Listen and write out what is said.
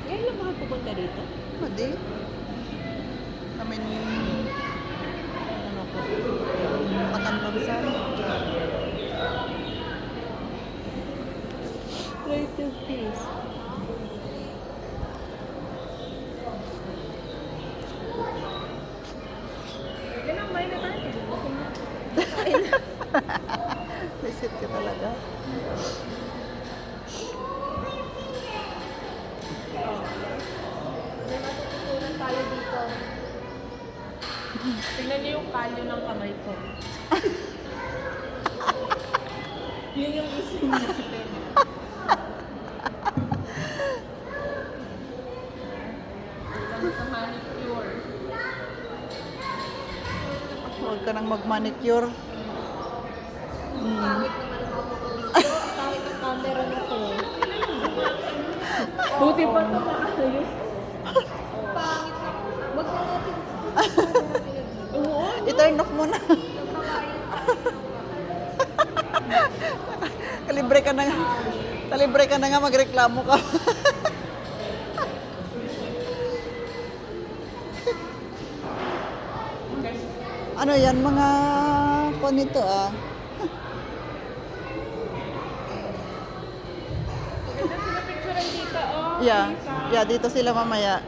Ngayon lang bakit pupunta dito? Hindi. Kami ni... Ano ko? Katanlongsan. Right to peace. Yan ang may na tayo. Visit ka talaga. May matututunan tayo dito. Tingnan niyo yung kalyo ng kamay ko. Yun yung isip natin. Lang sa manicure. Huwag ka nang mag-manicure. Pangit naman ang ako dito. Pangit ang camera na to. Buti pa ito maayos. Pangit na. Wag na natin. Oo. I-turn off mo na. Kalibre ka na nga. Kalibre ka na nga, magreklamo ka. Ano yan, mga kung nito ah. Maganda sila picture dito, oh. Yeah, dito sila mamaya.